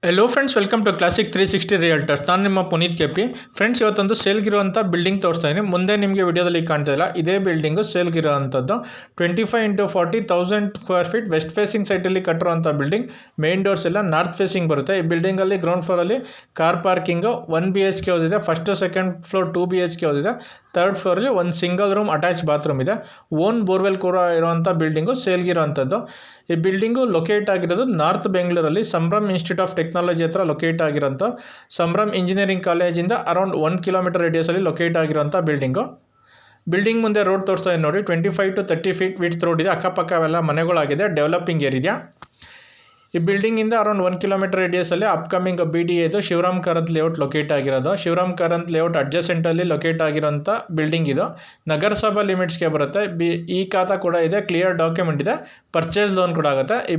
Hello friends, welcome to classic 360 realtors. ನಾನು ನಿಮ್ಮ Puneeth KP. Friends, ಇವತ್ತೊಂದು ಸೇಲ್ಗಿರುವಂಥ ಬಿಲ್ಡಿಂಗ್ ತೋರಿಸ್ತಾ ಇದ್ದೀನಿ. ಮುಂದೆ ನಿಮಗೆ ವಿಡಿಯೋದಲ್ಲಿ ಕಾಣ್ತಾ ಇಲ್ಲ, ಇದೇ ಬಿಲ್ಡಿಂಗು ಸೇಲ್ಗಿರೋವಂಥದ್ದು 25x40,000 square feet west facing ಸೈಟಲ್ಲಿ ಕಟ್ಟಿರುವಂಥ ಬಿಲ್ಡಿಂಗ್. ಮೇನ್ ಡೋರ್ಸ್ ಎಲ್ಲ ನಾರ್ತ್ ಫೇಸಿಂಗ್ ಬರುತ್ತೆ. ಈ ಬಿಲ್ಡಿಂಗಲ್ಲಿ ಗ್ರೌಂಡ್ ಫ್ಲೋರಲ್ಲಿ ಕಾರ್ ಪಾರ್ಕಿಂಗು 1 BHK ಹೌಸ್ ಇದೆ. First second floor 2 BHK house ಇದೆ. ಥರ್ಡ್ ಫ್ಲೋರಲ್ಲಿ ಒಂದು ಸಿಂಗಲ್ ರೂಮ್ ಅಟ್ಯಾಚ್ ಬಾತ್ರೂಮ್ ಇದೆ. ಓನ್ ಬೋರ್ವೆಲ್ ಕೂಡ ಇರುವಂಥ ಬಿಲ್ಡಿಂಗು ಸೇಲ್ಗಿರೋವಂಥದ್ದು. ಈ ಬಿಲ್ಡಿಂಗು ಲೊಕೇಟ್ ಆಗಿರೋದು ನಾರ್ತ್ ಬೆಂಗಳೂರಲ್ಲಿ ಸಂಭ್ರಮ್ ಇನ್ಸ್ಟಿಟ್ಯೂಟ್ ಆಫ್ ಟೆಕ್ನಾಲಜಿ ಹತ್ರ ಲೊಕೇಟ್ ಆಗಿರೋಂಥ ಸಂಭ್ರಮ್ ಇಂಜಿನಿಯರಿಂಗ್ ಕಾಲೇಜಿಂದ ಅರೌಂಡ್ 1 ಕಿಲೋಮೀಟರ್ ರೇಡಿಯಸಲ್ಲಿ ಲೊಕೇಟ್ ಆಗಿರೋಂಥ ಬಿಲ್ಡಿಂಗು. ಬಿಲ್ಡಿಂಗ್ ಮುಂದೆ ರೋಡ್ ತೋರಿಸ್ತಾ ಇದೆ ನೋಡಿ. 25 to 30 ಫೀಟ್ ವಿಡ್ತ್ ರೋಡ್ ಇದೆ. ಅಕ್ಕಪಕ್ಕವೆಲ್ಲ ಮನೆಗಳಾಗಿದೆ. Developing area. ಈ ಬಿಲ್ಡಿಂಗಿಂದ ಅರೌಂಡ್ 1 ಕಿಲೋಮೀಟರ್ ರೇಡಿಯಸಲ್ಲಿ ಅಪ್ಕಮಿಂಗ್ BDA ಇದು ಶಿವರಾಮ್ ಕಾರಂತ್ ಲೇಔಟ್ ಲೊಕೇಟ್ ಆಗಿರೋದು. ಶಿವರಾಮ್ ಕಾರಂತ್ ಲೇಔಟ್ ಅಡ್ಜಸೆಂಟಲ್ಲಿ ಲೊಕೇಟ್ ಆಗಿರೋಂಥ ಬಿಲ್ಡಿಂಗ್ ಇದು. ನಗರಸಭಾ ಲಿಮಿಟ್ಸ್ಗೆ ಬರುತ್ತೆ. ಈ ಖಾತಾ ಕೂಡ ಇದೆ. ಕ್ಲಿಯರ್ ಡಾಕ್ಯುಮೆಂಟ್ ಇದೆ. ಪರ್ಚೇಸ್ ಲೋನ್ ಕೂಡ ಆಗುತ್ತೆ. ಈ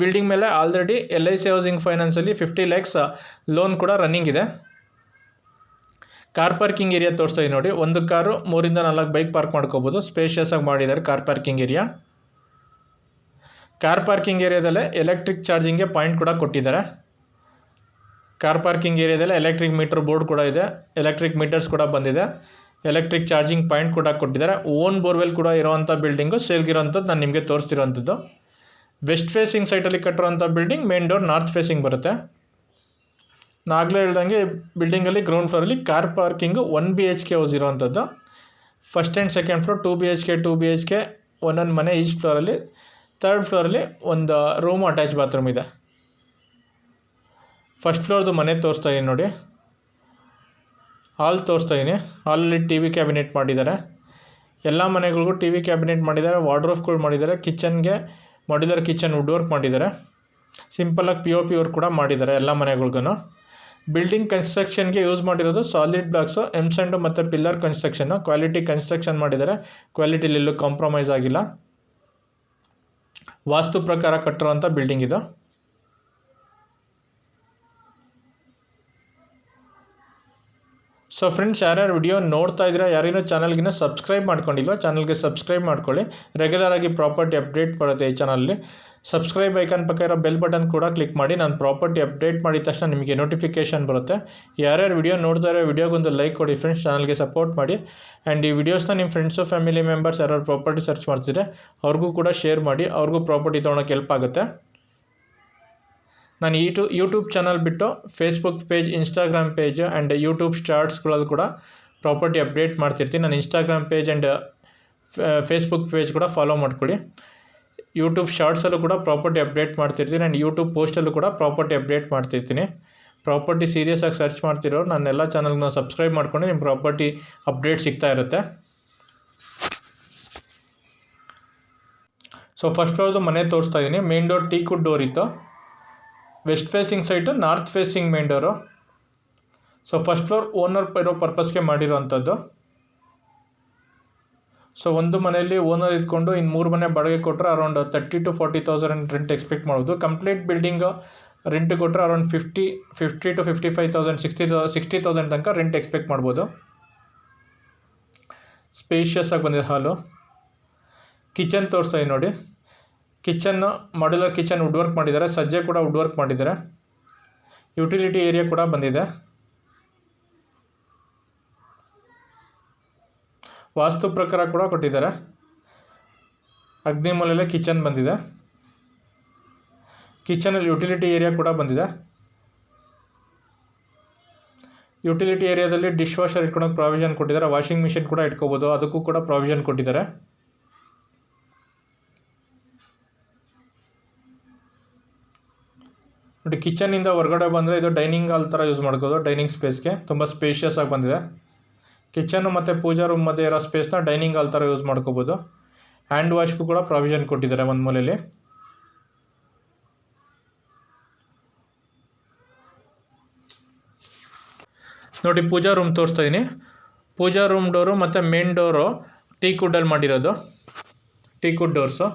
ಬಿಲ್ಡಿಂಗ್ ಮೇಲೆ ಆಲ್ರೆಡಿ LIC ಹೌಸಿಂಗ್ ಫೈನಾನ್ಸಲ್ಲಿ 50 lakhs ಲೋನ್ ಕೂಡ ರನ್ನಿಂಗ್ ಇದೆ. ಕಾರ್ ಪಾರ್ಕಿಂಗ್ ಏರಿಯಾ ತೋರಿಸ್ತಾ ಇದೆ ನೋಡಿ. ಒಂದು ಕಾರು 3 ಇಂದ 4 ಬೈಕ್ ಪಾರ್ಕ್ ಮಾಡ್ಕೋಬೋದು. ಸ್ಪೇಷಿಯಸ್ ಆಗಿ ಮಾಡಿದ್ದಾರೆ car parking area. Car parking ಏರಿಯಾದಲ್ಲೇ ಎಲೆಕ್ಟ್ರಿಕ್ ಚಾರ್ಜಿಂಗ್ಗೆ ಪಾಯಿಂಟ್ ಕೂಡ ಕೊಟ್ಟಿದ್ದಾರೆ. ಕಾರ್ ಪಾರ್ಕಿಂಗ್ ಏರಿಯಾದಲ್ಲೇ ಎಲೆಕ್ಟ್ರಿಕ್ ಮೀಟರ್ ಬೋರ್ಡ್ ಕೂಡ ಇದೆ. ಎಲೆಕ್ಟ್ರಿಕ್ ಮೀಟರ್ಸ್ ಕೂಡ ಬಂದಿದೆ. ಎಲೆಕ್ಟ್ರಿಕ್ ಚಾರ್ಜಿಂಗ್ ಪಾಯಿಂಟ್ ಕೂಡ ಕೊಟ್ಟಿದ್ದಾರೆ. ಓನ್ ಬೋರ್ವೆಲ್ ಕೂಡ ಇರೋವಂಥ ಬಿಲ್ಡಿಂಗು ಸೇಲ್ಗಿರೋಂಥದ್ದು ನಾನು ನಿಮಗೆ ತೋರಿಸ್ತಿರೋವಂಥದ್ದು. ವೆಸ್ಟ್ ಫೇಸಿಂಗ್ ಸೈಟಲ್ಲಿ ಕಟ್ಟಿರೋಂಥ building. Main door north facing ಬರುತ್ತೆ. ನಾಗಲೇ ಹೇಳ್ದಂಗೆ ಬಿಲ್ಡಿಂಗಲ್ಲಿ ಗ್ರೌಂಡ್ ಫ್ಲೋರಲ್ಲಿ ಕಾರ್ ಪಾರ್ಕಿಂಗು 1 BHK ಹೌಸ್ ಇರೋವಂಥದ್ದು. First and second floor 2 BHK ಒಂದೊಂದು ಮನೆ ಈಚ್ ಫ್ಲೋರಲ್ಲಿ. ಥರ್ಡ್ ಫ್ಲೋರಲ್ಲಿ ಒಂದು ರೂಮು ಅಟ್ಯಾಚ್ ಬಾತ್ರೂಮ್ ಇದೆ. ಫಸ್ಟ್ ಫ್ಲೋರ್ದು ಮನೆ ತೋರಿಸ್ತಾ ಇದೀನಿ ನೋಡಿ. ಹಾಲ್ ತೋರಿಸ್ತಾ ಇದೀನಿ. ಹಾಲಲ್ಲಿ TV ಕ್ಯಾಬಿನೆಟ್ ಮಾಡಿದ್ದಾರೆ. ಎಲ್ಲ ಮನೆಗಳಿಗೂ TV ಕ್ಯಾಬಿನೆಟ್ ಮಾಡಿದ್ದಾರೆ. ವಾರ್ಡ್ರೋಬ್ಗಳು ಮಾಡಿದ್ದಾರೆ. ಕಿಚನ್ಗೆ ಮಾಡ್ಯುಲರ್ ಕಿಚನ್ ವುಡ್ ವರ್ಕ್ ಮಾಡಿದ್ದಾರೆ. ಸಿಂಪಲಾಗಿ POP ವರ್ಕ್ ಕೂಡ ಮಾಡಿದ್ದಾರೆ ಎಲ್ಲ ಮನೆಗಳಿಗೂ. ಬಿಲ್ಡಿಂಗ್ ಕನ್ಸ್ಟ್ರಕ್ಷನ್ಗೆ ಯೂಸ್ ಮಾಡಿರೋದು ಸಾಲಿಡ್ ಬ್ಲಾಕ್ಸು, ಎಮ್ಸೆಂಡು ಮತ್ತು ಪಿಲ್ಲರ್ ಕನ್ಸ್ಟ್ರಕ್ಷನ್ನು. ಕ್ವಾಲಿಟಿ ಕನ್ಸ್ಟ್ರಕ್ಷನ್ ಮಾಡಿದ್ದಾರೆ. ಕ್ವಾಲಿಟಿಲಿ ಎಲ್ಲೂ ಕಾಂಪ್ರಮೈಸ್ ಆಗಿಲ್ಲ. ವಾಸ್ತು ಪ್ರಕಾರ ಕಟ್ಟಿರುವಂಥ ಬಿಲ್ಡಿಂಗ್ ಇದು. ಸೊ ಫ್ರೆಂಡ್ಸ್, ಯಾರ್ಯಾರು ವಿಡಿಯೋ ನೋಡ್ತಾ ಇದ್ದೀರಾ, ಯಾರೇನೋ ಚಾನಲ್ಗಿನ್ನ ಸಬ್ಸ್ಕ್ರೈಬ್ ಮಾಡ್ಕೊಂಡಿಲ್ವ, ಚಾನಲ್ಗೆ ಸಬ್ಸ್ಕ್ರೈಬ್ ಮಾಡ್ಕೊಳ್ಳಿ. ರೆಗ್ಯುಲರ್ ಆಗಿ ಪ್ರಾಪರ್ಟಿ ಅಪ್ಡೇಟ್ ಬರುತ್ತೆ ಈ ಚಾನಲ್ಲಿ. ಸಬ್ಸ್ಕ್ರೈಬ್ ಐಕನ್ ಪಕ್ಕ ಇರೋ ಬೆಲ್ ಬಟನ್ ಕೂಡ ಕ್ಲಿಕ್ ಮಾಡಿ. ನಾನು ಪ್ರಾಪರ್ಟಿ ಅಪ್ಡೇಟ್ ಮಾಡಿದ ತಕ್ಷಣ ನಿಮಗೆ ನೋಟಿಫಿಕೇಷನ್ ಬರುತ್ತೆ. ಯಾರ್ಯಾರು ವಿಡಿಯೋ ನೋಡ್ತಾ ಇರೋ ವಿಡಿಯೋಗೊಂದು ಲೈಕ್ ಕೊಡಿ ಫ್ರೆಂಡ್ಸ್. ಚಾನಲ್ಗೆ ಸಪೋರ್ಟ್ ಮಾಡಿ. ಆ್ಯಂಡ್ ಈ ವಿಡಿಯೋಸ್ನ ನಿಮ್ಮ ಫ್ರೆಂಡ್ಸು ಫ್ಯಾಮಿಲಿ ಮೆಂಬರ್ಸ್ ಯಾರು ಪ್ರಾಪರ್ಟಿ ಸರ್ಚ್ ಮಾಡ್ತಿದ್ರೆ ಅವ್ರಿಗೂ ಕೂಡ ಶೇರ್ ಮಾಡಿ. ಅವ್ರಿಗೂ ಪ್ರಾಪರ್ಟಿ ತೊಗೊಳಕ್ಕೆ ಹೆಲ್ಪ್ ಆಗುತ್ತೆ. ನಾನು ಯೂಟ್ಯೂಬ್ ಚಾನಲ್ ಬಿಟ್ಟು Facebook page, Instagram page and YouTube ಶಾರ್ಟ್ಸ್ಗಳಲ್ಲಿ ಕೂಡ ಪ್ರಾಪರ್ಟಿ ಅಪ್ಡೇಟ್ ಮಾಡ್ತಿರ್ತೀನಿ. ನಾನು Instagram page and Facebook page ಕೂಡ ಫಾಲೋ ಮಾಡ್ಕೊಳ್ಳಿ. ಯೂಟ್ಯೂಬ್ ಶಾರ್ಟ್ಸಲ್ಲೂ ಕೂಡ ಪ್ರಾಪರ್ಟಿ ಅಪ್ಡೇಟ್ ಮಾಡ್ತಿರ್ತೀನಿ. ಆ್ಯಂಡ್ ಯೂಟ್ಯೂಬ್ ಪೋಸ್ಟಲ್ಲೂ ಕೂಡ ಪ್ರಾಪರ್ಟಿ ಅಪ್ಡೇಟ್ ಮಾಡ್ತಿರ್ತೀನಿ. ಪ್ರಾಪರ್ಟಿ ಸೀರಿಯಸ್ ಆಗಿ ಸರ್ಚ್ ಮಾಡ್ತಿರೋರು ನನ್ನೆಲ್ಲ ಚಾನಲ್ನ ಸಬ್ಸ್ಕ್ರೈಬ್ ಮಾಡ್ಕೊಂಡು ನಿಮ್ಮ ಪ್ರಾಪರ್ಟಿ ಅಪ್ಡೇಟ್ ಸಿಗ್ತಾ ಇರುತ್ತೆ. ಸೊ ಫಸ್ಟ್ ಫ್ಲೋರ್ದು ಮನೆ ತೋರಿಸ್ತಾ ಇದ್ದೀನಿ. ಮೇನ್ ಡೋರ್ ಟೀಕ್ವುಡ್ ಡೋರ್ ಇತ್ತು. West facing site, north facing main door. So first floor owner ಇರೋ ಪರ್ಪಸ್ಗೆ ಮಾಡಿರೋವಂಥದ್ದು. ಸೊ ಒಂದು ಮನೆಯಲ್ಲಿ ಓನರ್ ಇದ್ಕೊಂಡು ಇನ್ನು 3 ಮನೆ ಬಾಡಿಗೆ ಕೊಟ್ಟರೆ ಅರೌಂಡ್ 30,000 to 40,000 ರೆಂಟ್ ಎಕ್ಸ್ಪೆಕ್ಟ್ ಮಾಡ್ಬೋದು. ಕಂಪ್ಲೀಟ್ ಬಿಲ್ಡಿಂಗು ರೆಂಟ್ ಕೊಟ್ಟರೆ ಅರೌಂಡ್ 50,000 to 55,000 60,000 ತನಕ ರೆಂಟ್ ಎಕ್ಸ್ಪೆಕ್ಟ್ ಮಾಡ್ಬೋದು. ಸ್ಪೇಷಿಯಸ್ ಆಗಿ ಬಂದಿದೆ ಹಾಲು. ಕಿಚನ್ ತೋರಿಸ್ತಾ ಇದೆ ನೋಡಿ. Kitchen modular kitchen wood work ಮಾಡಿದ್ದಾರೆ. ಸಜ್ಜೆ ಕೂಡ ವುಡ್ ವರ್ಕ್ ಮಾಡಿದ್ದಾರೆ. ಯುಟಿಲಿಟಿ ಏರಿಯಾ ಕೂಡ ಬಂದಿದೆ. ವಾಸ್ತು ಪ್ರಕಾರ ಕೂಡ ಕೊಟ್ಟಿದ್ದಾರೆ. ಅಗ್ನಿಮೂಲೆಯಲ್ಲೇ ಕಿಚನ್ ಬಂದಿದೆ. ಕಿಚನಲ್ಲಿ ಯುಟಿಲಿಟಿ ಏರಿಯಾ ಕೂಡ ಬಂದಿದೆ. ಯುಟಿಲಿಟಿ ಏರಿಯಾದಲ್ಲಿ ಡಿಶ್ ವಾಷರ್ ಇಟ್ಕೊಳಕ್ಕೆ ಪ್ರಾವಿಷನ್ ಕೊಟ್ಟಿದ್ದಾರೆ. ವಾಷಿಂಗ್ ಮಿಷಿನ್ ಕೂಡ ಇಟ್ಕೋಬೋದು, ಅದಕ್ಕೂ ಕೂಡ ಪ್ರಾವಿಷನ್ ಕೊಟ್ಟಿದ್ದಾರೆ. ನೋಡಿ, ಕಿಚನಿಂದ ಹೊರಗಡೆ ಬಂದರೆ ಇದು ಡೈನಿಂಗ್ ಹಾಲ್ ಥರ ಯೂಸ್ ಮಾಡ್ಕೋದು. ಡೈನಿಂಗ್ ಸ್ಪೇಸ್ಗೆ ತುಂಬ ಸ್ಪೇಷಿಯಸ್ ಆಗಿ ಬಂದಿದೆ. ಕಿಚನ್ನು ಮತ್ತು ಪೂಜಾ ರೂಮ್ ಮಧ್ಯೆ ಇರೋ ಸ್ಪೇಸ್ನ ಡೈನಿಂಗ್ ಹಾಲ್ ಥರ ಯೂಸ್ ಮಾಡ್ಕೋಬೋದು. ಹ್ಯಾಂಡ್ ವಾಶ್ಗೂ ಕೂಡ ಪ್ರಾವಿಷನ್ ಕೊಟ್ಟಿದ್ದಾರೆ ಒಂದು ಮೂಲೆಯಲ್ಲಿ. ನೋಡಿ, ಪೂಜಾ ರೂಮ್ ತೋರಿಸ್ತಾ ಇದ್ದೀನಿ. ಪೂಜಾ ರೂಮ್ ಡೋರು ಮತ್ತು ಮೇನ್ ಡೋರು ಟೀಕ್ವುಡ್ಡಲ್ಲಿ ಮಾಡಿರೋದು. Teakwood doors.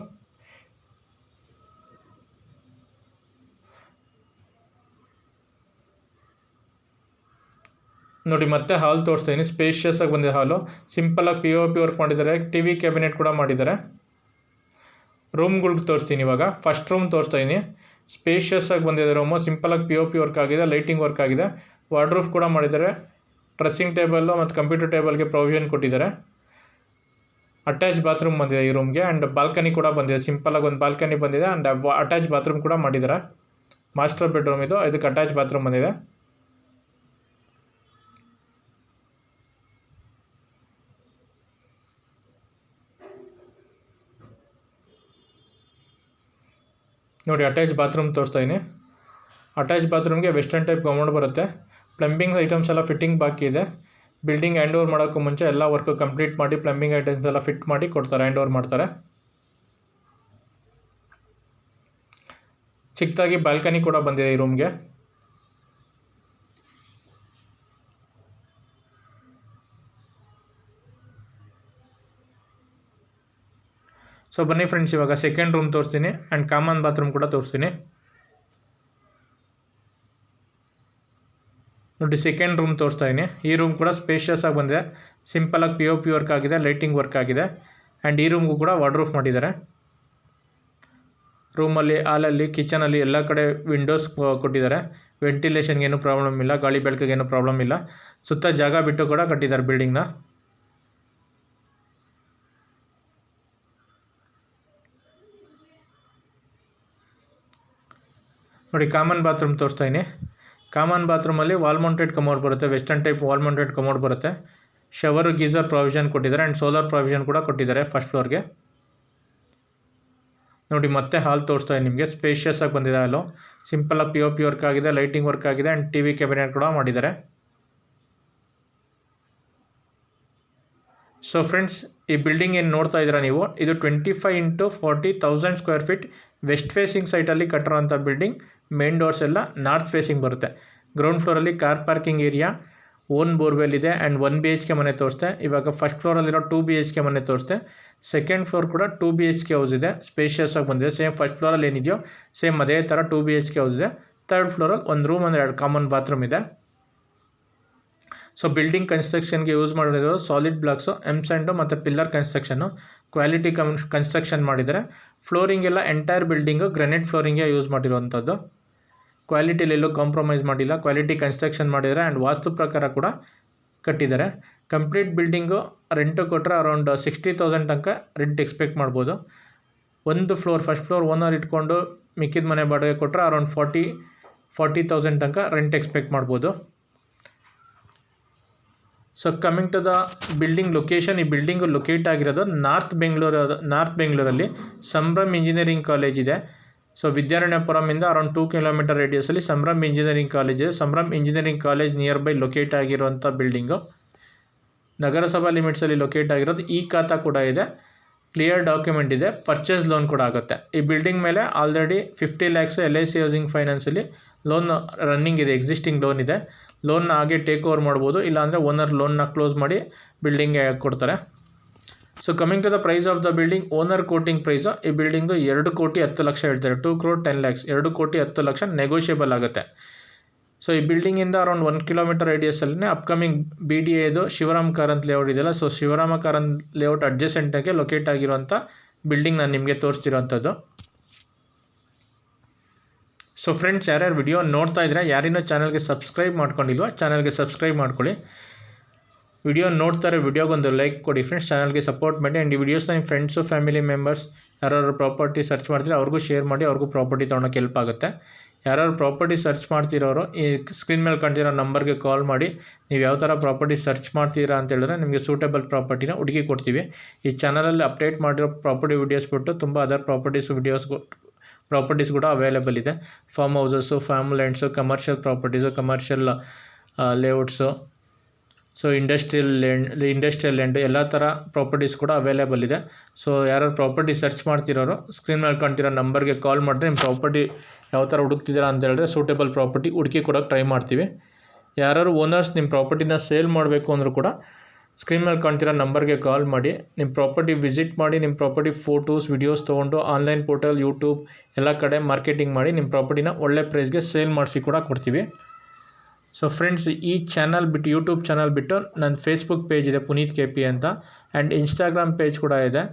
ನೋಡಿ, ಮತ್ತೆ ಹಾಲ್ ತೋರಿಸ್ತಾ ಇದ್ದೀನಿ. ಸ್ಪೇಷಿಯಸ್ ಆಗಿ ಬಂದಿದೆ ಹಾಲು. ಸಿಂಪಲಾಗಿ POP ವರ್ಕ್ ಮಾಡಿದ್ದಾರೆ. TV ಕ್ಯಾಬಿನೆಟ್ ಕೂಡ ಮಾಡಿದ್ದಾರೆ. ರೂಮ್ಗಳ್ಗೆ ತೋರಿಸ್ತೀನಿ. ಇವಾಗ ಫಸ್ಟ್ ರೂಮ್ ತೋರಿಸ್ತಾ ಇದ್ದೀನಿ. ಸ್ಪೇಷಿಯಸ್ ಆಗಿ ಬಂದಿದೆ ರೂಮು. ಸಿಂಪಲಾಗಿ POP ವರ್ಕ್ ಆಗಿದೆ, ಲೈಟಿಂಗ್ ವರ್ಕ್ ಆಗಿದೆ, ವಾರ್ಡ್ರೂಫ್ ಕೂಡ ಮಾಡಿದ್ದಾರೆ. ಡ್ರೆಸ್ಸಿಂಗ್ ಟೇಬಲ್ಲು ಮತ್ತು ಕಂಪ್ಯೂಟರ್ ಟೇಬಲ್ಗೆ ಪ್ರೊವಿಷನ್ ಕೊಟ್ಟಿದ್ದಾರೆ. ಅಟ್ಯಾಚ್ ಬಾತ್ರೂಮ್ ಬಂದಿದೆ ಈ ರೂಮ್ಗೆ. ಆ್ಯಂಡ್ ಬಾಲ್ಕನಿ ಕೂಡ ಬಂದಿದೆ. ಸಿಂಪಲಾಗಿ ಒಂದು ಬಾಲ್ಕನಿ ಬಂದಿದೆ ಆ್ಯಂಡ್ ಅಟ್ಯಾಚ್ ಬಾತ್ರೂಮ್ ಕೂಡ ಮಾಡಿದ್ದಾರೆ. ಮಾಸ್ಟರ್ ಬೆಡ್ರೂಮ್ ಇದು, ಇದಕ್ಕೆ ಅಟ್ಯಾಚ್ ಬಾತ್ರೂಮ್ ಬಂದಿದೆ. ನೋಡಿ ಅಟ್ಯಾಚ್ ಬಾತ್ರೂಮ್ ತೋರಿಸ್ತಾ ಇದ್ದೀನಿ. ಅಟ್ಯಾಚ್ ಬಾತ್ರೂಮ್ಗೆ ವೆಸ್ಟರ್ನ್ ಟೈಪ್ ಕಮೋಡ್ ಬರುತ್ತೆ. ಪ್ಲಂಬಿಂಗ್ ಐಟಮ್ಸ್ ಎಲ್ಲ ಫಿಟ್ಟಿಂಗ್ ಬಾಕಿ ಇದೆ. ಬಿಲ್ಡಿಂಗ್ ಹ್ಯಾಂಡ್ ಓವರ್ ಮಾಡೋಕ್ಕೂ ಮುಂಚೆ ಎಲ್ಲ ವರ್ಕ್ ಕಂಪ್ಲೀಟ್ ಮಾಡಿ ಪ್ಲಂಬಿಂಗ್ ಐಟಮ್ಸ್ ಎಲ್ಲ ಫಿಟ್ ಮಾಡಿ ಕೊಡ್ತಾರೆ, ಹ್ಯಾಂಡ್ ಓವರ್ ಮಾಡ್ತಾರೆ. ಚಿಕ್ಕದಾಗಿ ಬಾಲ್ಕನಿ ಕೂಡ ಬಂದಿದೆ ಈ ರೂಮ್ಗೆ. ಸೊ ಬನ್ನಿ ಫ್ರೆಂಡ್ಸ್, ಇವಾಗ ಸೆಕೆಂಡ್ ರೂಮ್ ತೋರಿಸ್ತೀನಿ ಆ್ಯಂಡ್ ಕಾಮನ್ ಬಾತ್ರೂಮ್ ಕೂಡ ತೋರಿಸ್ತೀನಿ. ನೋಡಿ ಸೆಕೆಂಡ್ ರೂಮ್ ತೋರಿಸ್ತಾ ಇದ್ದೀನಿ. ಈ ರೂಮ್ ಕೂಡ ಸ್ಪೇಷಿಯಸ್ ಆಗಿ ಬಂದಿದೆ. ಸಿಂಪಲಾಗಿ POP ವರ್ಕ್ ಆಗಿದೆ, ಲೈಟಿಂಗ್ ವರ್ಕ್ ಆಗಿದೆ ಆ್ಯಂಡ್ ಈ ರೂಮ್ಗೂ ಕೂಡ ವಾರ್ಡ್ರೂಫ್ ಮಾಡಿದ್ದಾರೆ. ರೂಮಲ್ಲಿ, ಹಾಲಲ್ಲಿ, ಕಿಚನಲ್ಲಿ ಎಲ್ಲ ಕಡೆ ವಿಂಡೋಸ್ ಕೊಟ್ಟಿದ್ದಾರೆ. ವೆಂಟಿಲೇಷನ್ಗೆ ಏನೂ ಪ್ರಾಬ್ಲಮ್ ಇಲ್ಲ, ಗಾಳಿ ಬೆಳಕಿಗೆ ಏನೂ ಪ್ರಾಬ್ಲಮ್ ಇಲ್ಲ. ಸುತ್ತ ಜಾಗ ಬಿಟ್ಟು ಕೂಡ ಕಟ್ಟಿದ್ದಾರೆ ಬಿಲ್ಡಿಂಗ್ನ. ನೋಡಿ ಕಾಮನ್ ಬಾತ್ರೂಮ್ ತೋರಿಸ್ತಾ ಇದ್ದೀನಿ. ಕಾಮನ್ ಬಾತ್ರೂಮಲ್ಲಿ ವಾಲ್ ಮೌಂಟೆಡ್ ಕಮೋಡ್ ಬರುತ್ತೆ, western type wall mounted commode ಬರುತ್ತೆ. ಶವರು, ಗೀಸರ್ ಪ್ರಾವಿಷನ್ ಕೊಟ್ಟಿದ್ದಾರೆ ಆ್ಯಂಡ್ ಸೋಲಾರ್ ಪ್ರಾವಿಷನ್ ಕೂಡ ಕೊಟ್ಟಿದ್ದಾರೆ ಫಸ್ಟ್ ಫ್ಲೋರ್ಗೆ. ನೋಡಿ ಮತ್ತೆ ಹಾಲ್ ತೋರಿಸ್ತಾ ಇದೆ ನಿಮಗೆ. ಸ್ಪೇಷಿಯಸ್ ಆಗಿ ಬಂದಿದೆ ಹಾಲು. ಸಿಂಪಲಾಗಿ POP ವರ್ಕ್ ಆಗಿದೆ, ಲೈಟಿಂಗ್ ವರ್ಕ್ ಆಗಿದೆ ಆ್ಯಂಡ್ TV ಕ್ಯಾಬಿನೆಟ್ ಕೂಡ ಮಾಡಿದ್ದಾರೆ. ಸೊ ಫ್ರೆಂಡ್ಸ್, ಈ ಬಿಲ್ಡಿಂಗ್ ಏನು ನೋಡ್ತಾ ಇದ್ದೀರಾ ನೀವು, ಇದು 25 × 40,000 ಸ್ಕ್ವೇರ್ ಫೀಟ್ ವೆಸ್ಟ್ ಫೇಸಿಂಗ್ ಸೈಟಲ್ಲಿ ಕಟ್ಟಿರೋಂಥ ಬಿಲ್ಡಿಂಗ್. ಮೇನ್ ಡೋರ್ಸ್ ಎಲ್ಲ ನಾರ್ತ್ ಫೇಸಿಂಗ್ ಬರುತ್ತೆ. ಗ್ರೌಂಡ್ ಫ್ಲೋರಲ್ಲಿ car parking area, own borewell ಇದೆ ಆ್ಯಂಡ್ 1 BHK ಮನೆ ತೋರಿಸ್ತೆ. ಇವಾಗ ಫಸ್ಟ್ ಫ್ಲೋರಲ್ಲಿರೋ 2 BHK ಮನೆ ತೋರಿಸ್ತೆ. ಸೆಕೆಂಡ್ ಫ್ಲೋರ್ ಕೂಡ 2 BHK ಹೌಸ್ ಇದೆ, ಸ್ಪೇಷಿಯಸ್ ಆಗಿ ಬಂದಿದೆ. ಸೇಮ್ ಫಸ್ಟ್ ಫ್ಲೋರಲ್ಲಿ ಏನಿದೆಯೋ ಸೇಮ್ ಅದೇ ಥರ 2 BHK ಹೌಸ್ ಇದೆ. ಥರ್ಡ್ ಫ್ಲೋರಲ್ಲಿ ಒಂದು ರೂಮ್ ಅಂದರೆ 2 ಕಾಮನ್ ಬಾತ್ರೂಮ್ ಇದೆ. ಸೊ ಬಿಲ್ಡಿಂಗ್ ಕನ್ಸ್ಟ್ರಕ್ಷನ್ಗೆ ಯೂಸ್ ಮಾಡಿರೋದು ಸಾಲಿಡ್ ಬ್ಲಾಕ್ಸು, M-Sand ಮತ್ತು ಪಿಲ್ಲರ್ ಕನ್ಸ್ಟ್ರಕ್ಷನ್ನು, ಕ್ವಾಲಿಟಿ ಕನ್ಸ್ಟ್ರಕ್ಷನ್ ಮಾಡಿದ್ದಾರೆ. ಫ್ಲೋರಿಂಗ್ ಎಲ್ಲ ಎಂಟೈರ್ ಬಿಲ್ಡಿಂಗು ಗ್ರೆನೇಟ್ ಫ್ಲೋರಿಂಗೇ ಯೂಸ್ ಮಾಡಿರುವಂಥದ್ದು. ಕ್ವಾಲಿಟಿಲಿ ಎಲ್ಲೂ ಕಾಂಪ್ರಮೈಸ್ ಮಾಡಿಲ್ಲ, ಕ್ವಾಲಿಟಿ ಕನ್ಸ್ಟ್ರಕ್ಷನ್ ಮಾಡಿದ್ದಾರೆ ಆ್ಯಂಡ್ ವಾಸ್ತು ಪ್ರಕಾರ ಕೂಡ ಕಟ್ಟಿದ್ದಾರೆ. ಕಂಪ್ಲೀಟ್ ಬಿಲ್ಡಿಂಗು ರೆಂಟು ಕೊಟ್ಟರೆ ಅರೌಂಡ್ 60,000 ತನಕ ರೆಂಟ್ ಎಕ್ಸ್ಪೆಕ್ಟ್ ಮಾಡ್ಬೋದು. ಒಂದು ಫ್ಲೋರ್, ಫಸ್ಟ್ ಫ್ಲೋರ್ ಓನರ್ ಇಟ್ಕೊಂಡು ಮಿಕ್ಕಿದ ಮನೆ ಬಾಡಿಗೆ ಕೊಟ್ಟರೆ ಅರೌಂಡ್ 40,000 ತನಕ ರೆಂಟ್ ಎಕ್ಸ್ಪೆಕ್ಟ್ ಮಾಡ್ಬೋದು. So coming to the building location, ಈ ಬಿಲ್ಡಿಂಗು ಲೊಕೇಟ್ ಆಗಿರೋದು ನಾರ್ತ್ ಬೆಂಗಳೂರಲ್ಲಿ ಸಂಭ್ರಮ್ ಇಂಜಿನಿಯರಿಂಗ್ ಕಾಲೇಜ್ ಇದೆ. ಸೊ ವಿದ್ಯಾರಣ್ಯಪುರಮಿಂದ ಅರೌಂಡ್ 2 ಕಿಲೋಮೀಟರ್ ರೇಡಿಯಸಲ್ಲಿ ಸಂಭ್ರಮ್ ಇಂಜಿನಿಯರಿಂಗ್ ಕಾಲೇಜ್ ಇದೆ. Sambhram engineering college near by locate ಆಗಿರುವಂಥ ಬಿಲ್ಡಿಂಗು. ನಗರಸಭಾ ಲಿಮಿಟ್ಸಲ್ಲಿ ಲೊಕೇಟ್ ಆಗಿರೋದು. ಈ ಖಾತಾ ಕೂಡ ಇದೆ, ಕ್ಲಿಯರ್ ಡಾಕ್ಯುಮೆಂಟ್ ಇದೆ, ಪರ್ಚೇಸ್ ಲೋನ್ ಕೂಡ ಆಗುತ್ತೆ. ಈ ಬಿಲ್ಡಿಂಗ್ ಮೇಲೆ ಆಲ್ರೆಡಿ 50 lakhs LIC ಹೌಸಿಂಗ್ ಫೈನಾನ್ಸಲ್ಲಿ ಲೋನ್ ರನ್ನಿಂಗ್ ಇದೆ, ಎಕ್ಸಿಸ್ಟಿಂಗ್ ಲೋನ್ ಇದೆ. ಲೋನ್ನ ಹಾಗೆ ಟೇಕ್ ಓವರ್ ಮಾಡ್ಬೋದು, ಇಲ್ಲಾಂದರೆ ಓನರ್ ಲೋನ್ನ ಕ್ಲೋಸ್ ಮಾಡಿ ಬಿಲ್ಡಿಂಗ್ಗೆ ಕೊಡ್ತಾರೆ. So coming to the price of the building, owner quoting price ಈ ಬಿಲ್ಡಿಂಗ್ದು 2,10,00,000 ಹೇಳ್ತಾರೆ. 2,10,00,000, 2,10,00,000 ನೆಗೋಷಿಯಬಲ್ ಆಗುತ್ತೆ. ಸೊ ಈ ಬಿಲ್ಡಿಂಗಿಂದ ಅರೌಂಡ್ 1 ಕಿಲೋಮೀಟರ್ ರೇಡಿಯಸಲ್ಲೇ ಅಪ್ಕಮಿಂಗ್ BDAದು ಶಿವರಾಮ್ ಕಾರಂತ್ ಲೇಔಟ್ ಇದೆಯಲ್ಲ, ಸೊ ಶಿವರಾಮ ಕಾರಂತ್ ಲೇಔಟ್ ಅಡ್ಜಸೆಂಟಾಗಿ ಲೊಕೇಟ್ ಆಗಿರುವಂಥ ಬಿಲ್ಡಿಂಗ್ ನಾನು ನಿಮಗೆ ತೋರಿಸ್ತಿರೋಂಥದ್ದು. ಸೊ ಫ್ರೆಂಡ್ಸ್, ಯಾರ್ಯಾರು ವಿಡಿಯೋ ನೋಡ್ತಾ ಇದ್ರೆ, ಯಾರಿನ್ನೂ ಚಾನಲ್ಗೆ ಸಬ್ಸ್ಕ್ರೈಬ್ ಮಾಡ್ಕೊಂಡಿಲ್ವ, ಚಾನಲ್ಗೆ ಸಬ್ಸ್ಕ್ರೈಬ್ ಮಾಡ್ಕೊಳ್ಳಿ. ವಿಡಿಯೋ ನೋಡ್ತಾರೆ, ವಿಡಿಯೋಗೊಂದು ಲೈಕ್ ಕೊಡಿ ಫ್ರೆಂಡ್ಸ್, ಚಾನಲ್ಗೆ ಸಪೋರ್ಟ್ ಮಾಡಿ. ಆ್ಯಂಡ್ ಈ ವಿಡಿಯೋಸ್ನ ನಿಮ್ಮ ಫ್ರೆಂಡ್ಸು, ಫ್ಯಾಮಿಲಿ ಮೆಂಬರ್ಸ್ ಯಾರು ಪ್ರಾಪರ್ಟಿ ಸರ್ಚ್ ಮಾಡ್ತೀರಾ ಅವ್ರಿಗೂ ಶೇರ್ ಮಾಡಿ, ಅವ್ರಿಗೂ ಪ್ರಾಪರ್ಟಿ ತೊಗೊಳಕ್ಕೆ ಹೆಲ್ಪ್ ಆಗುತ್ತೆ. ಯಾರು ಪ್ರಾಪರ್ಟಿ ಸರ್ಚ್ ಮಾಡ್ತಿರೋರು ಈ ಸ್ಕ್ರೀನ್ ಮೇಲೆ ಕಾಣ್ತಿರೋ ನಂಬರ್ಗೆ ಕಾಲ್ ಮಾಡಿ ನೀವು ಯಾವ ಥರ ಪ್ರಾಪರ್ಟಿ ಸರ್ಚ್ ಮಾಡ್ತೀರಾ ಅಂತ ಹೇಳಿದ್ರೆ ನಿಮಗೆ ಸೂಟೇಬಲ್ ಪ್ರಾಪರ್ಟಿನ ಹುಡುಕಿ ಕೊಡ್ತೀವಿ. ಈ ಚಾನಲಲ್ಲಿ ಅಪ್ಡೇಟ್ ಮಾಡಿರೋ ಪ್ರಾಪರ್ಟಿ ವೀಡಿಯೋಸ್ ಬಿಟ್ಟು ತುಂಬ ಅದರ್ ಪ್ರಾಪರ್ಟೀಸ್ ಕೂಡ ಅವೈಲೇಬಲ್ ಇದೆ. Farm houses, farm lands, commercial properties, commercial layouts, so industrial land ಎಲ್ಲ ಥರ ಪ್ರಾಪರ್ಟೀಸ್ ಕೂಡ ಅವೈಲೇಬಲ್ ಇದೆ. ಸೊ ಯಾರು ಪ್ರಾಪರ್ಟಿ ಸರ್ಚ್ ಮಾಡ್ತಿರೋರು ಸ್ಕ್ರೀನ್ ಮೇಲೆ ಕಾಣ್ತಿರೋ ನಂಬರ್ಗೆ ಕಾಲ್ ಮಾಡಿದ್ರೆ ನಿಮ್ಮ ಪ್ರಾಪರ್ಟಿ ಯಾವ ಥರ ಹುಡುಕ್ತಿದ್ದೀರಾ ಅಂತ ಹೇಳಿದ್ರೆ ಸೂಟೇಬಲ್ ಪ್ರಾಪರ್ಟಿ ಹುಡುಕಿ ಕೊಡೋಕ್ಕೆ ಟ್ರೈ ಮಾಡ್ತೀವಿ. ಯಾರು ಓನರ್ಸ್ ನಿಮ್ಮ ಪ್ರಾಪರ್ಟಿನ ಸೇಲ್ ಮಾಡಬೇಕು ಅಂದರೂ ಕೂಡ ಸ್ಕ್ರೀನ್ ಮೇಲೆ ಕಾಣ್ತಿರೋ ನಂಬರ್ಗೆ ಕಾಲ್ ಮಾಡಿ ನಿಮ್ಮ ಪ್ರಾಪರ್ಟಿ ವಿಸಿಟ್ ಮಾಡಿ, ನಿಮ್ಮ ಪ್ರಾಪರ್ಟಿ ಫೋಟೋಸ್, ವಿಡಿಯೋಸ್ ತೊಗೊಂಡು ಆನ್ಲೈನ್ ಪೋರ್ಟಲ್, ಯೂಟ್ಯೂಬ್ ಎಲ್ಲ ಕಡೆ ಮಾರ್ಕೆಟಿಂಗ್ ಮಾಡಿ ನಿಮ್ಮ ಪ್ರಾಪರ್ಟಿನ ಒಳ್ಳೆ ಪ್ರೈಸ್ಗೆ ಸೇಲ್ ಮಾಡಿಸಿ ಕೂಡ ಕೊಡ್ತೀವಿ. ಸೊ ಫ್ರೆಂಡ್ಸ್, ಈ ಚಾನಲ್ ಬಿಟ್ಟು, ಯೂಟ್ಯೂಬ್ ಚಾನಲ್ ಬಿಟ್ಟು ನನ್ನ ಫೇಸ್ಬುಕ್ ಪೇಜ್ ಇದೆ ಪುನೀತ್ KP ಅಂತ, ಆ್ಯಂಡ್ ಇನ್ಸ್ಟಾಗ್ರಾಮ್ ಪೇಜ್ ಕೂಡ ಇದೆ.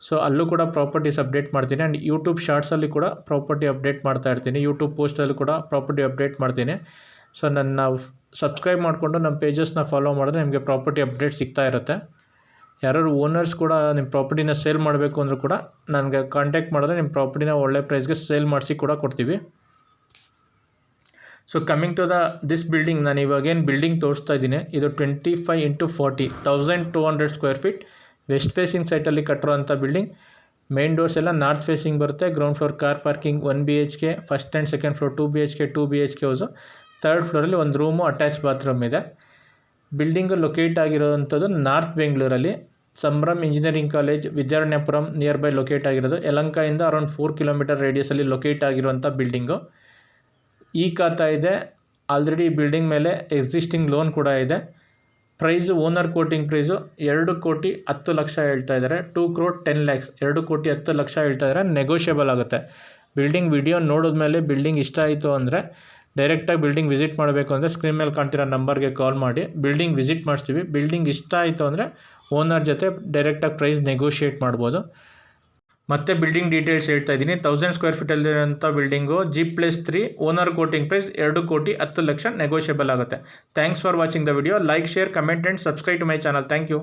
ಸೊ ಅಲ್ಲೂ ಕೂಡ ಪ್ರಾಪರ್ಟೀಸ್ ಅಪ್ಡೇಟ್ ಮಾಡ್ತೀನಿ ಆ್ಯಂಡ್ ಯೂಟ್ಯೂಬ್ ಶಾರ್ಟ್ಸಲ್ಲಿ ಕೂಡ ಪ್ರಾಪರ್ಟಿ ಅಪ್ಡೇಟ್ ಮಾಡ್ತಾ ಇರ್ತೀನಿ, ಯೂಟ್ಯೂಬ್ ಪೋಸ್ಟಲ್ಲೂ ಕೂಡ ಪ್ರಾಪರ್ಟಿ ಅಪ್ಡೇಟ್ ಮಾಡ್ತೀನಿ. ಸೊ ನನ್ನ ಸಬ್ಸ್ಕ್ರೈಬ್ ಮಾಡಿಕೊಂಡು ನಮ್ಮ ಪೇಜಸ್ನ ಫಾಲೋ ಮಾಡಿದ್ರೆ ನಿಮಗೆ ಪ್ರಾಪರ್ಟಿ ಅಪ್ಡೇಟ್ ಸಿಗ್ತಾ ಇರುತ್ತೆ. ಯಾರು ಓನರ್ಸ್ ಕೂಡ ನಿಮ್ಮ ಪ್ರಾಪರ್ಟಿನ ಸೇಲ್ ಮಾಡಬೇಕು ಅಂದರೂ ಕೂಡ ನನಗೆ ಕಾಂಟ್ಯಾಕ್ಟ್ ಮಾಡಿದ್ರೆ ನಿಮ್ಮ ಪ್ರಾಪರ್ಟಿನ ಒಳ್ಳೆ ಪ್ರೈಸ್ಗೆ ಸೇಲ್ ಮಾಡಿಸಿ ಕೂಡ ಕೊಡ್ತೀವಿ. So coming to this building, ನಾನು ಇವಾಗೇನು ಬಿಲ್ಡಿಂಗ್ ತೋರಿಸ್ತಾ ಇದ್ದೀನಿ ಇದು 25x40 1200 square feet west facing ಸೈಟಲ್ಲಿ ಕಟ್ಟಿರೋಂಥ ಬಿಲ್ಡಿಂಗ್. ಮೇನ್ ಡೋರ್ಸ್ ಎಲ್ಲ ನಾರ್ತ್ ಫೇಸಿಂಗ್ ಬರುತ್ತೆ. Ground floor car parking, 1 BHK, first and second floor 2 BHK 2 BHK house, third ಫ್ಲೋರಲ್ಲಿ ಒಂದು ರೂಮು ಅಟ್ಯಾಚ್ ಬಾತ್ರೂಮ್ ಇದೆ. ಬಿಲ್ಡಿಂಗು ಲೊಕೇಟ್ ಆಗಿರೋವಂಥದ್ದು ನಾರ್ತ್ ಬೆಂಗಳೂರಲ್ಲಿ Sambhram engineering college, Vidyaranyapuram near by locate ಆಗಿರೋದು. ಯಲಹಂಕದಿಂದ ಅರೌಂಡ್ 4 ಕಿಲೋಮೀಟರ್ ರೇಡಿಯಸಲ್ಲಿ ಲೊಕೇಟ್ ಆಗಿರುವಂಥ ಬಿಲ್ಡಿಂಗು. ಈ ಖಾತಾ ಇದೆ. ಆಲ್ರೆಡಿ ಈ ಬಿಲ್ಡಿಂಗ್ ಮೇಲೆ ಎಕ್ಸಿಸ್ಟಿಂಗ್ ಲೋನ್ ಕೂಡ ಇದೆ. ಪ್ರೈಸು ಓನರ್ ಕೋಟಿಂಗ್ ಪ್ರೈಸು 2,10,00,000 ಹೇಳ್ತಾ ಇದ್ದಾರೆ. 2 crore 10 lakhs, 2,10,00,000 ಹೇಳ್ತಾ ಇದ್ದಾರೆ. ನೆಗೋಷಿಯಬಲ್ ಆಗುತ್ತೆ. ಬಿಲ್ಡಿಂಗ್ ವಿಡಿಯೋ ನೋಡಿದ್ಮೇಲೆ ಬಿಲ್ಡಿಂಗ್ ಇಷ್ಟ ಆಯಿತು ಅಂದರೆ ಡೈರೆಕ್ಟಾಗಿ ಬಿಲ್ಡಿಂಗ್ ವಿಸಿಟ್ ಮಾಡಬೇಕು ಅಂದರೆ ಸ್ಕ್ರೀನ್ ಮೇಲೆ ಕಾಣ್ತಿರೋ ನಂಬರ್ಗೆ ಕಾಲ್ ಮಾಡಿ ಬಿಲ್ಡಿಂಗ್ ವಿಸಿಟ್ ಮಾಡಿಸ್ತೀವಿ. ಬಿಲ್ಡಿಂಗ್ ಇಷ್ಟ ಆಯಿತು ಅಂದರೆ ಓನರ್ ಜೊತೆ ಡೈರೆಕ್ಟಾಗಿ ಪ್ರೈಸ್ ನೆಗೋಷಿಯೇಟ್ ಮಾಡ್ಬೋದು. ಮತ್ತೆ ಬಿಲ್ಡಿಂಗ್ ಡೀಟೇಲ್ಸ್ ಹೇಳ್ತಾ ಇದ್ದೀನಿ. 1000 ಸ್ಕ್ವೇರ್ ಫೀಟಲ್ಲಿರೋಂಥ building G+3, owner quoting price 2,10,00,000 negotiable ಆಗುತ್ತೆ. Thanks for watching the video. Like, share, comment and subscribe to my channel. Thank you.